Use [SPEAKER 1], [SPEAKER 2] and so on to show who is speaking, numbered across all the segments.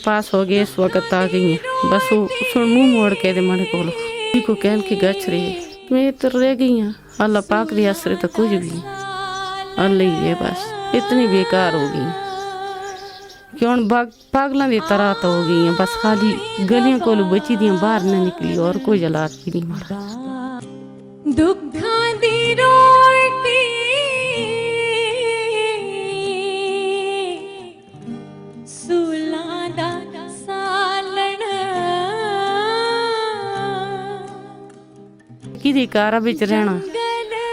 [SPEAKER 1] पास हो गए इस वक्त आ गई हैं बस वो सुन मुंह मोड़ के दे मने को कहन की गच रही मैं तो रह गई हैं अल्लाह पाक दी असर तो कुछ भी अल्लाह ही है बस इतनी बेकार हो गई कि हुण पागलों की तरह तो हो गई हैं बस खाली गलियों को बची दियां बाहर न निकली और कोई हालात भी नहीं मारा
[SPEAKER 2] दुखा दी रोटी सूलां दा सालण
[SPEAKER 1] किदे कारा बिच रहना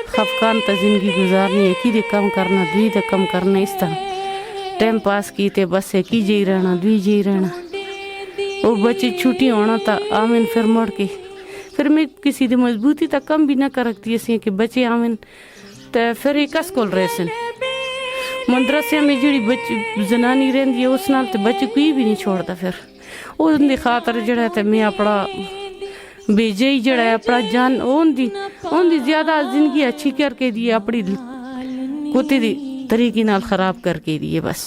[SPEAKER 1] खफकान तो जिंदगी गुजारनी है किदे कम करना दुई दे कम करना इस तरह टाइम पास कीते बस है की जी रहना दुई जी रहना वो बच्चे छुट्टी होना था आमिन फिर मुड़ के फिर मैं किसी दी मजबूती तक कम भी ना कर रखती ऐसी कि बच्चे आमिन तो फिर एक स्कूल रहे सन मदरसे में जी बच्ची जनानी रही है उस नाल तो बच्चे कोई भी नहीं छोड़ता फिर उनकी खातर जड़ा तो मैं अपना भेजे ही जड़ा है अपना जान उनकी ज्यादा जिंदगी अच्छी करके दी अपनी कुत्ते दी तरीके नाल खराब करके दी है बस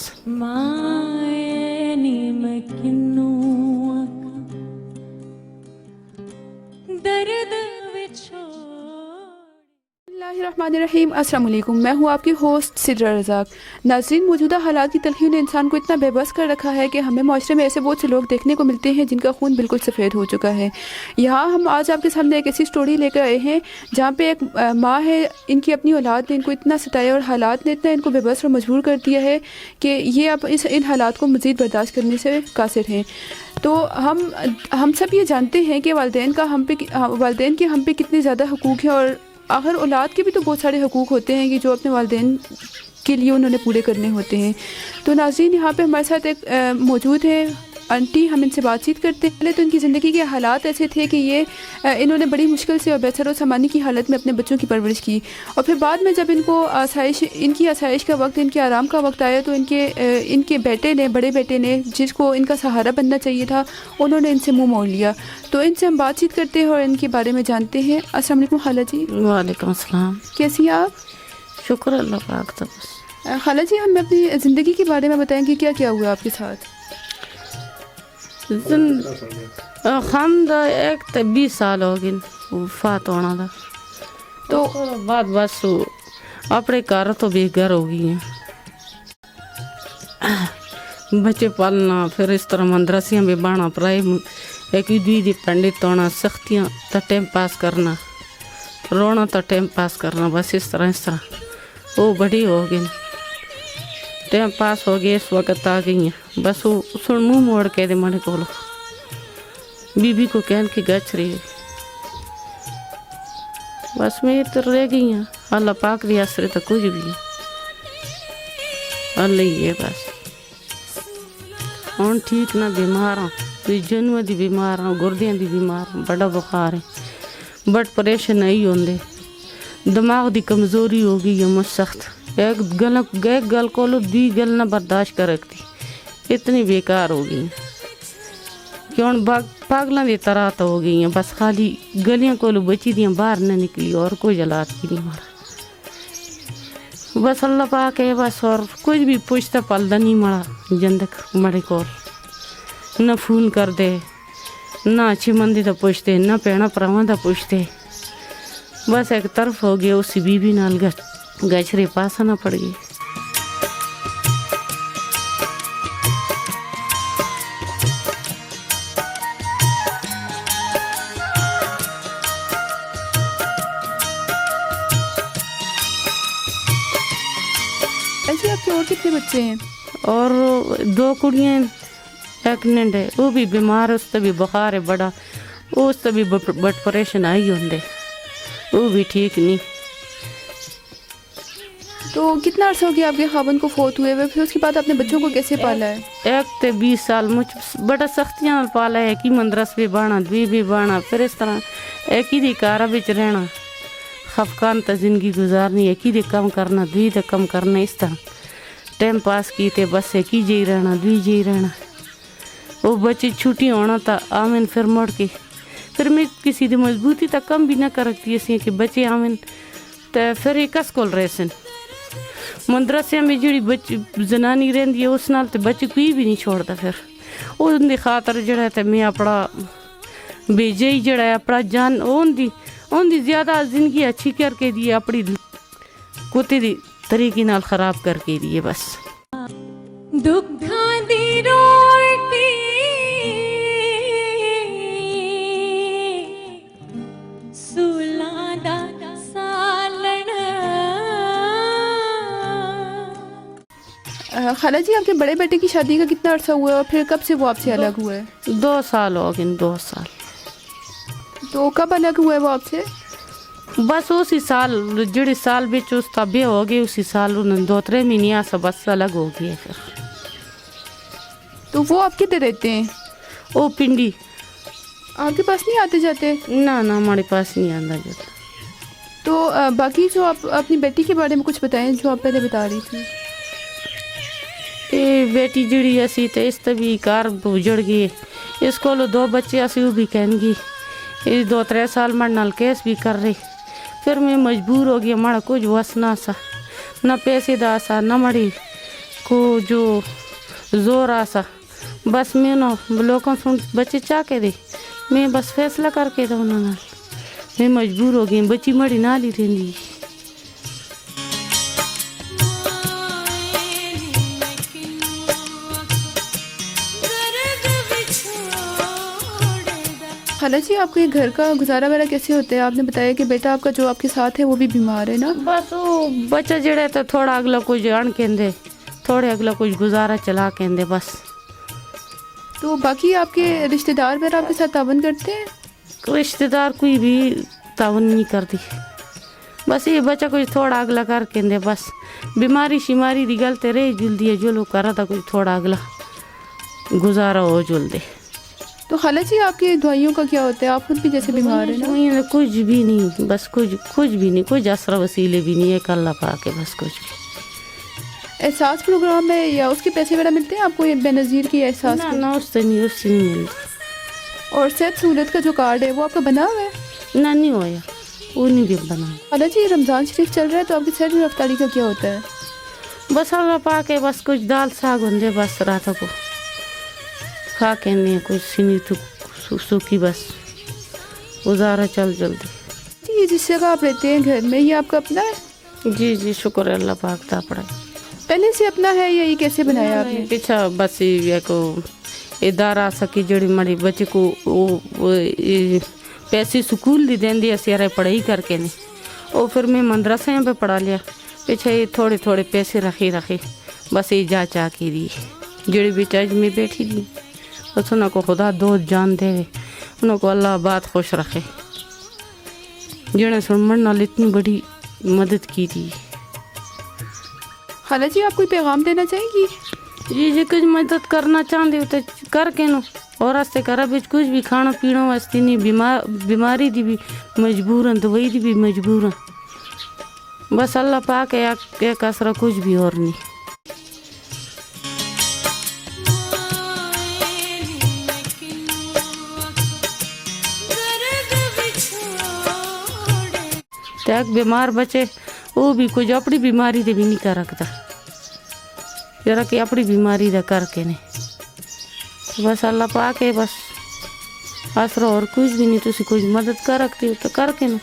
[SPEAKER 3] बिस्मिल्लाहिर्रहमानिर्रहीम अस्सलाम वालेकुम। मैं हूँ आपकी होस्ट सिद्रा रज़ाक। नाज़रीन, मौजूदा हालात की तलखी ने इंसान को इतना बेबस कर रखा है कि हमें माशरे में ऐसे बहुत से लोग देखने को मिलते हैं जिनका खून बिल्कुल सफ़ेद हो चुका है। यहाँ हम आज आपके सामने एक ऐसी स्टोरी लेकर आए हैं जहाँ पे एक माँ है, इनकी अपनी औलाद ने इनको इतना सताया और हालात ने इतना इनको बेबस और मजबूर कर दिया है कि ये अब इन हालात को मज़ीद बर्दाश्त करने से कासिर हैं। तो हम सब ये जानते हैं कि वालिदैन के हम पे कितने ज़्यादा हकूक़ हैं और आखिर औलाद के भी तो बहुत सारे हकूक़ होते हैं कि जो अपने वालिदैन के लिए उन्होंने पूरे करने होते हैं। तो नाज़रीन, यहाँ पे हमारे साथ एक मौजूद है आंटी, हम इनसे बातचीत करते हैं। पहले तो इनकी ज़िंदगी के हालात ऐसे थे कि इन्होंने बड़ी मुश्किल से और बेसर सामानी की हालत में अपने बच्चों की परवरिश की और फिर बाद में जब इनकी आसाइश का वक्त, इनके आराम का वक्त आया तो इनके बड़े बेटे ने जिसको इनका सहारा बनना चाहिए था, उन्होंने इनसे मुँह मोड़ लिया। तो इनसे हम बातचीत करते हैं और इनके बारे में जानते हैं। अस्सलाम वालेकुम खाला जी।
[SPEAKER 1] वालेकुम अस्सलाम।
[SPEAKER 3] कैसी हैं आप? शुक्र
[SPEAKER 1] अल्लाह पाक तो बस।
[SPEAKER 3] खाला जी, हमें अपनी ज़िंदगी के बारे में बताएंगे, क्या क्या हुआ आपके साथ?
[SPEAKER 1] हम एक 20 साल हो गए वफात होना था तो बाद बस अपने घर तो बेघर हो गई हैं बच्चे पालना फिर इस तरह मदरसियाँ में बाना पढ़ाई एक दी पंडित होना सख्तियाँ तो टाइम पास करना रोना तो टाइम पास करना बस इस तरह वो बड़ी हो गई टाइम पास हो गया इस वक्त आ गई हैं बस वो सुन मुँह मोड़ के दे मने को बीबी को कहन की गच रही है बस मैं तो रह गई हैं अल्लाह पाक दी असर तो कुछ भी अल्लाह ही है बस हूँ ठीक ना बीमार हाँ कोई जन्म दी बीमार हाँ गुर्दियाँ दी बीमार हाँ बड़ा बुखार है बट परेशान नहीं होंगे दिमाग दी कमज़ोरी हो गई है मुझ सख्त एक गल को दी गल ना बर्दाश्त कर रखती इतनी बेकार हो गई कि हुण पागलों की तरह तो हो गई हैं बस खाली गलियों को बची दियां बाहर न निकली और कोई हालात भी नहीं मारा बस अल्लाह पाक है बस और कुछ भी पूछता पलदा नहीं मरा जिंदक मरे को न फोन कर दे ना अच्छी मंदी तो पूछते न भैन भरावां दा पूछते बस एक तरफ हो गया उसी बीबी नाल गचरे पास आना पड़ गई।
[SPEAKER 3] ऐसे आपके और कितने बच्चे हैं?
[SPEAKER 1] और 2 कुड़ियाँ एक नंद है वो भी बीमार है उससे भी बुखार है बड़ा उससे भी बट परेशान आई होंगे वो भी ठीक नहीं।
[SPEAKER 3] तो कितना अर्सा हो गया आपके खाबन को फोत हुए हुए? फिर उसके बाद अपने बच्चों को कैसे पाला है?
[SPEAKER 1] एक तो 20 साल मुझ बड़ा सख्तियाँ पाला है कि मदरस भी बाना दुई भी बाना फिर इस तरह एक ही कारा बिच रहना खफकान तो जिंदगी गुजारनी एक ही कम करना दुई दे कम करना इस तरह टाइम पास कीते बस एक ही जी रहना दुई जी रहना वो बच्चे छुट्टी होना था आमिन फिर मुड़ के फिर मैं किसी दी मजबूती तक कम भी ना कर रखती ऐसी कि बच्चे आमिन तो फिर एक स्कूल रहे सन मदरसे में जी बच्ची जनानी रही है उस नाल तो बच्चे कोई भी नहीं छोड़ता फिर ان دی خاطر جڑا ہے تے میں اپنا بھیجے ہی جڑا ہے اپنا جان ان دی زیادہ زندگی اچھی کر کے دی اپنی کتے دی طریقے نال خراب کر کے دی بس
[SPEAKER 2] ਦੁੱਖਾਂ ਦੀ ਰੋਟੀ ਸੂਲਾਂ ਦਾ ਸਾਲਣ
[SPEAKER 3] खाला जी, आपके बड़े बेटे की शादी का कितना अर्सा हुआ है और फिर कब से वो आपसे अलग हुआ है?
[SPEAKER 1] 2 साल हो गए 2 साल।
[SPEAKER 3] तो कब अलग हुआ है वो आपसे?
[SPEAKER 1] बस उसी साल जिहड़े साल बिच उसका ब्याह हो गया उसी साल उन्होंने 2-3 महीने से बस अलग हो गए। फिर
[SPEAKER 3] तो वो आप किधर रहते हैं?
[SPEAKER 1] वो पिंडी
[SPEAKER 3] आपके पास नहीं आते जाते?
[SPEAKER 1] ना हमारे पास नहीं आंदा जाता।
[SPEAKER 3] तो बाकी जो आप अपनी बेटी के बारे में कुछ बताएं जो आप पहले बता रही थी।
[SPEAKER 1] ये बेटी जिहड़ी असी ते इस भी कार उजड़ गई, इस को 2 बच्चे असी वो भी कहेंगी, ये 2-3 साल मेरे नाल केस भी कर रही। फिर मैं मजबूर हो गई, हमारा कुछ वस ना सा, ना पैसे दा सा, ना मड़ी को जो जोर आसा। बस मैं ना लोगों सुन बच्चे चाह के दे, मैं बस फैसला करके दो उन्होंने, मैं मजबूर हो गई, बच्ची मड़ी नाल ही रही।
[SPEAKER 3] खाला जी, आपके घर का गुजारा वगैरह कैसे होता है? आपने बताया कि बेटा आपका जो आपके साथ है वो भी बीमार है ना?
[SPEAKER 1] बस वो बच्चा जड़ा तो थोड़ा अगला कुछ अण कहते, थोड़े अगला कुछ गुजारा चला कहते बस।
[SPEAKER 3] तो बाकी आपके रिश्तेदार वगैरह आपके साथ तावन करते हैं?
[SPEAKER 1] रिश्तेदार कोई भी तावन नहीं करती, बस ये बच्चा कुछ थोड़ा अगला कर कहते बस। बीमारी शिमारी दी गल ते रही जुलदी है, जो लोग करा था कुछ थोड़ा अगला गुजारा हो जुल दे।
[SPEAKER 3] तो खाला जी, आपकी दवाइयों का क्या होता है? आप खुद भी जैसे बीमार है ना?
[SPEAKER 1] कुछ भी नहीं, बस कुछ भी नहीं, कुछ असर वसीले भी नहीं है, अल्लाह पाक के बस कुछ भी।
[SPEAKER 3] एहसास प्रोग्राम है या उसके पैसे वगैरह मिलते हैं आपको? ये बेनज़ीर की एहसास
[SPEAKER 1] ना, ना उससे नहीं मिलती।
[SPEAKER 3] और सेहत सहूलत का जो कार्ड है वो आपका बना हुआ है?
[SPEAKER 1] ना नहीं होया, वो नहीं भी बना।
[SPEAKER 3] खाला जी, रमज़ान शरीफ चल रहा है तो आपकी सेहत में रफ्तारी का क्या होता है?
[SPEAKER 1] बस अल्लाह पाक है, बस कुछ दाल साग होंगे बस रात को खा के नहीं, कुछ सीनी तो सूखी बस गुजारा चल जल्दी।
[SPEAKER 3] जी, ये जिस जगह आप रहते हैं घर में, ये आपका अपना है?
[SPEAKER 1] जी शुक्र है अल्लाह पाक का पड़ा।
[SPEAKER 3] पहले से अपना है या ये कैसे बनाया आपने?
[SPEAKER 1] पीछा बस ये को इदारा सकी जड़ी मड़ी बच्चे को वो पैसे स्कूल दी देंदी असियारे पढ़ाई करके नहीं, और फिर मैं मदरसे पे पढ़ा लिया। पीछे ये थोड़े पैसे रखे बस ये जा के दी जड़ी बेचाज में बैठी थी, बस उन्हों को खुदा दो जान दे, उन्हों को अल्लाह बात खुश रखे, जिन्हें सुनमन नाल इतनी बड़ी मदद की थी।
[SPEAKER 3] खाला जी, आप कोई पैगाम देना चाहेंगी?
[SPEAKER 1] जी कुछ मदद करना चाहते हो तो करके नो, और रास्ते करा बिच कुछ भी खाना पीना वास्ते नहीं, बीमारी दी भी मजबूर हैं, दवाई दी भी मजबूर हैं, बस अल्लाह पाक है कसरा कुछ भी और नहीं। त्याग बीमार बचे वो भी कुछ अपनी बीमारी दे भी नहीं कर रखता, जरा कि अपनी बीमारी दा करके नहीं, बस अल्लाह पाक है बस आसरा, और कुछ भी नहीं। तुसी कुछ मदद कर रखती हो तो करके ना।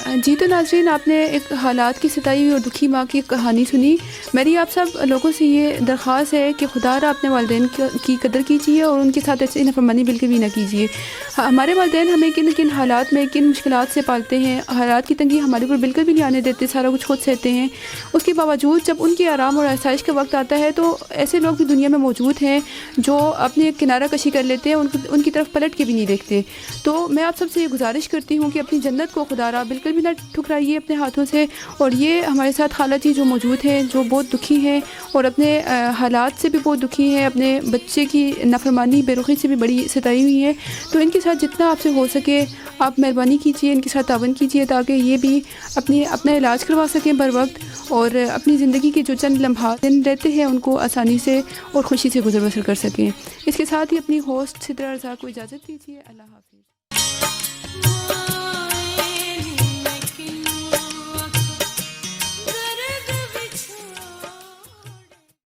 [SPEAKER 3] जी, तो नाज़रीन, आपने एक हालात की सताई हुई और दुखी माँ की कहानी सुनी। मेरी आप सब लोगों से ये दरख्वास्त है कि खुदा अपने वालिदैन की कदर कीजिए और उनके साथ ऐसी नाफरमानी बिल्कुल भी ना कीजिए। हमारे वालिदैन हमें किन किन हालात में किन मुश्किलात से पालते हैं, हालात की तंगी हमारे ऊपर बिल्कुल भी नहीं आने देते, सारा कुछ खुद सहते हैं। उसके बावजूद जब उनके आराम और आसाइश का वक्त आता है तो ऐसे लोग भी दुनिया में मौजूद हैं जो अपनी किनारा कशी कर लेते हैं, उनकी तरफ पलट के भी नहीं देखते। तो मैं आप सबसे ये गुजारिश करती हूँ कि अपनी जन्नत को खुदा बिल्कुल भी ना ठुकराइए अपने हाथों से। और ये हमारे साथ खाला जी जो मौजूद हैं, जो बहुत दुखी हैं और अपने हालात से भी बहुत दुखी हैं, अपने बच्चे की नाफरमानी बेरुखी से भी बड़ी सताई हुई है, तो इनके साथ जितना आपसे हो सके आप मेहरबानी कीजिए, इनके साथ तावन कीजिए ताकि ये भी अपना इलाज करवा सकें बर वक्त और अपनी ज़िंदगी के जो चंद लम्हात दिन रहते हैं उनको आसानी से और खुशी से गुजर बसर कर सकें। इसके साथ ही अपनी होस्ट सिद्रा रज़ाक को इजाज़त दीजिए। अल्लाह हाफ़िज़।